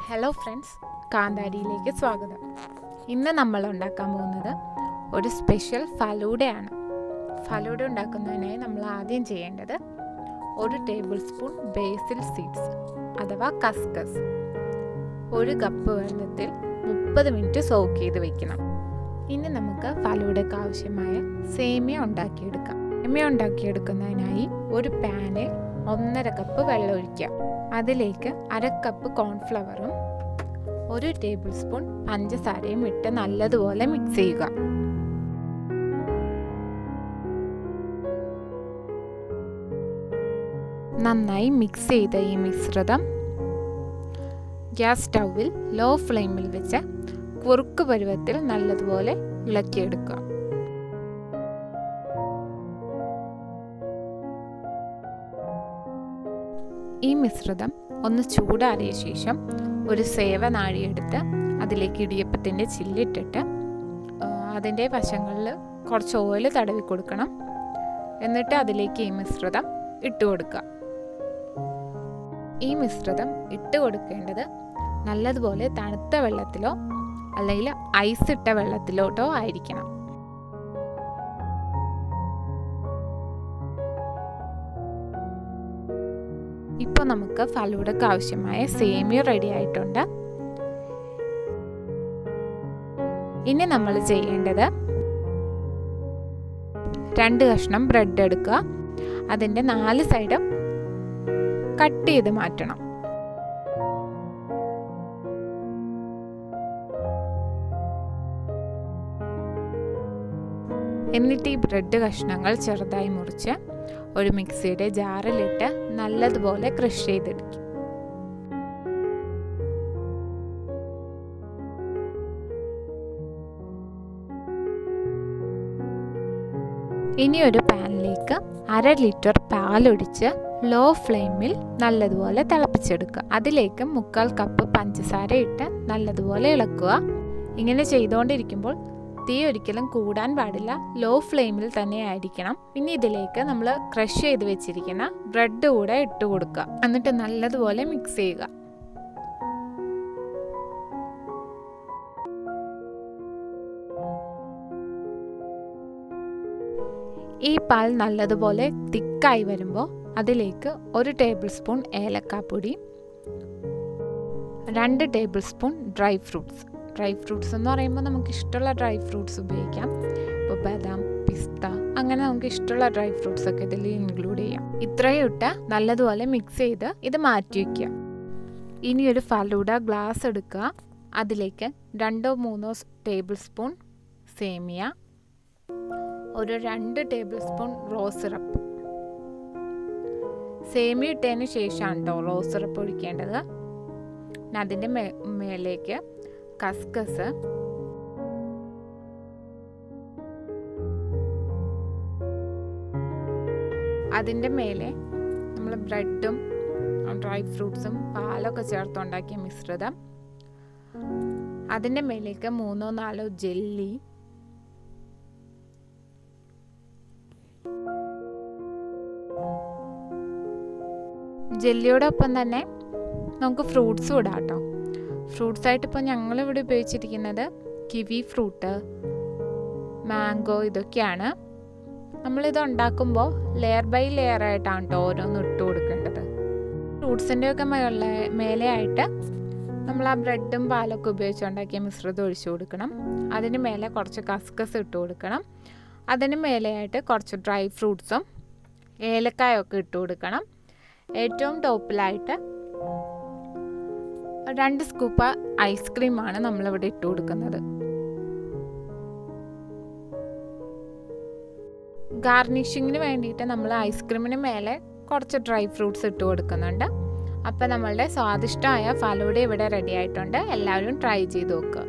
Hello friends, കാന്താരിയിലേക്ക് സ്വാഗതം. ഇന്ന് നമ്മൾ ഉണ്ടാക്കാൻ പോകുന്നത് ഒരു സ്പെഷ്യൽ ഫലൂഡയാണ്. ഫലൂഡ ഉണ്ടാക്കുന്നതിനായി നമ്മൾ ആദ്യം ചെയ്യേണ്ടത് 1 ടേബിൾ സ്പൂൺ ബേസിൽ സീഡ്സ് അഥവാ കസ്കസ് 1 കപ്പ് വെള്ളത്തിൽ 30 മിനിറ്റ് സോക്ക് ചെയ്ത് വെക്കണം. ഇനി നമുക്ക് ഫലൂഡയ്ക്ക് ആവശ്യമായ സേമിയ ഉണ്ടാക്കിയെടുക്കാം. സേമിയ ഉണ്ടാക്കിയെടുക്കുന്നതിനായി ഒരു പാനിൽ 1.5 കപ്പ് വെള്ളം ഒഴിക്കാം. അതിലേക്ക് 1/2 കപ്പ് കോൺഫ്ലവറും 1 ടേബിൾ സ്പൂൺ പഞ്ചസാരയും ഇട്ട് നല്ലതുപോലെ മിക്സ് ചെയ്യുക. നന്നായി മിക്സ് ചെയ്ത ഈ മിശ്രിതം ഗ്യാസ് സ്റ്റൗവിൽ ലോ ഫ്ലെയിമിൽ വെച്ച് കുറുക്ക് പരുവത്തിൽ നല്ലതുപോലെ ഇളക്കിയെടുക്കുക. ഈ മിശ്രിതം ഒന്ന് ചൂടാറിയ ശേഷം ഒരു സേവനാഴി എടുത്ത് അതിലേക്ക് ഇടിയപ്പത്തിൻ്റെ ചില്ലിട്ടിട്ട് അതിൻ്റെ വശങ്ങളിൽ കുറച്ച് ഓയിൽ തടവി കൊടുക്കണം. എന്നിട്ട് അതിലേക്ക് ഈ മിശ്രിതം ഇട്ട് കൊടുക്കുക. ഈ മിശ്രിതം ഇട്ട് കൊടുക്കേണ്ടത് നല്ലതുപോലെ തണുത്ത വെള്ളത്തിലോ അല്ലെങ്കിൽ ഐസ് ഇട്ട വെള്ളത്തിലോട്ടോ ആയിരിക്കണം. ഇപ്പോൾ നമുക്ക് ഫലൂഡയ്ക്ക് ആവശ്യമായ സേമിയ റെഡി ആയിട്ടുണ്ട്. ഇനി നമ്മൾ ചെയ്യേണ്ടത് 2 കഷ്ണം ബ്രെഡ് എടുക്കുക. അതിൻ്റെ 4 സൈഡും കട്ട് ചെയ്ത് മാറ്റണം. എന്നിട്ട് ഈ ബ്രെഡ് കഷ്ണങ്ങൾ ചെറുതായി മുറിച്ച് ഒരു മിക്സിയുടെ ജാറിലിട്ട് നല്ലതുപോലെ ക്രഷ് ചെയ്തെടുക്കും. ഇനി ഒരു പാനിലേക്ക് 1/2 ലിറ്റർ പാലൊഴിച്ച് ലോ ഫ്ലെയിമിൽ നല്ലതുപോലെ തിളപ്പിച്ചെടുക്കുക. അതിലേക്ക് 1/4 കപ്പ് പഞ്ചസാര ഇട്ട് നല്ലതുപോലെ ഇളക്കുക. ഇങ്ങനെ ചെയ്തുകൊണ്ടിരിക്കുമ്പോൾ തീ ഒരിക്കലും കൂടാൻ പാടില്ല, ലോ ഫ്ലെയിമിൽ തന്നെ ആയിരിക്കണം. പിന്നെ ഇതിലേക്ക് നമ്മൾ ക്രഷ് ചെയ്ത് വെച്ചിരിക്കുന്ന ബ്രെഡ് കൂടെ ഇട്ട് കൊടുക്കുക. എന്നിട്ട് നല്ലതുപോലെ മിക്സ് ചെയ്യുക. ഈ പാൽ നല്ലതുപോലെ തിക്കായി വരുമ്പോൾ അതിലേക്ക് 1 ടേബിൾ സ്പൂൺ ഏലക്കാപ്പൊടി, 2 ടേബിൾ സ്പൂൺ ഡ്രൈ ഫ്രൂട്ട്സ് എന്ന് പറയുമ്പോൾ നമുക്ക് ഇഷ്ടമുള്ള ഡ്രൈ ഫ്രൂട്ട്സ് ഉപയോഗിക്കാം. ഇപ്പോൾ ബദാം, പിസ്ത, അങ്ങനെ നമുക്ക് ഇഷ്ടമുള്ള ഡ്രൈ ഫ്രൂട്ട്സ് ഒക്കെ ഇതിൽ ഇൻക്ലൂഡ് ചെയ്യാം. ഇത്രയും ഇട്ട് നല്ലതുപോലെ മിക്സ് ചെയ്ത് ഇത് മാറ്റി വയ്ക്കുക. ഇനി ഒരു ഫലൂഡ ഗ്ലാസ് എടുക്കുക. അതിലേക്ക് 2-3 ടേബിൾ സ്പൂൺ സേമിയ, ഒരു 2 ടേബിൾ സ്പൂൺ റോസ് സിറപ്പ്. സേമിയ ഇട്ടതിന് ശേഷമാണ് കേട്ടോ റോസ് സിറപ്പ് ഒഴിക്കേണ്ടത്. അതിൻ്റെ മേലേക്ക് കസ്കസ്, അതിൻ്റെ മേലെ നമ്മൾ ബ്രെഡും ഡ്രൈ ഫ്രൂട്ട്സും പാലൊക്കെ ചേർത്തുണ്ടാക്കിയ മിശ്രിതം, അതിൻ്റെ മേലേക്ക് 3-4 ജെല്ലി, ജെല്ലിയോടൊപ്പം തന്നെ നമുക്ക് ഫ്രൂട്ട്സും ഇടാം കേട്ടോ. ഫ്രൂട്ട്സായിട്ട് ഇപ്പോൾ ഞങ്ങളിവിടെ ഉപയോഗിച്ചിരിക്കുന്നത് കിവി ഫ്രൂട്ട്, മാംഗോ, ഇതൊക്കെയാണ്. നമ്മളിത് ഉണ്ടാക്കുമ്പോൾ ലെയർ ബൈ ലെയർ ആയിട്ടാണ് കേട്ടോ ഓരോന്നും ഇട്ട് കൊടുക്കേണ്ടത്. ഫ്രൂട്ട്സിൻ്റെ ഒക്കെ മേലെയായിട്ട് നമ്മൾ ആ ബ്രെഡും പാലൊക്കെ ഉപയോഗിച്ചുണ്ടാക്കിയ മിശ്രിതം ഒഴിച്ചു കൊടുക്കണം. അതിന് മേലെ കുറച്ച് കസ്കസ് ഇട്ട് കൊടുക്കണം. അതിന് മേലെയായിട്ട് കുറച്ച് ഡ്രൈ ഫ്രൂട്ട്സും ഏലക്കായൊക്കെ ഇട്ട് കൊടുക്കണം. ഏറ്റവും ടോപ്പിലായിട്ട് 2 സ്കൂപ്പ് ഐസ്ക്രീമാണ് നമ്മളിവിടെ ഇട്ട് കൊടുക്കുന്നത്. ഗാർണിഷിങ്ങിന് വേണ്ടിയിട്ട് നമ്മൾ ഐസ്ക്രീമിന് മേലെ കുറച്ച് ഡ്രൈ ഫ്രൂട്ട്സ് ഇട്ട് കൊടുക്കുന്നുണ്ട്. അപ്പോൾ നമ്മളുടെ സ്വാദിഷ്ടമായ ഫലൂഡ ഇവിടെ റെഡി ആയിട്ടുണ്ട്. എല്ലാവരും ട്രൈ ചെയ്ത് നോക്കുക.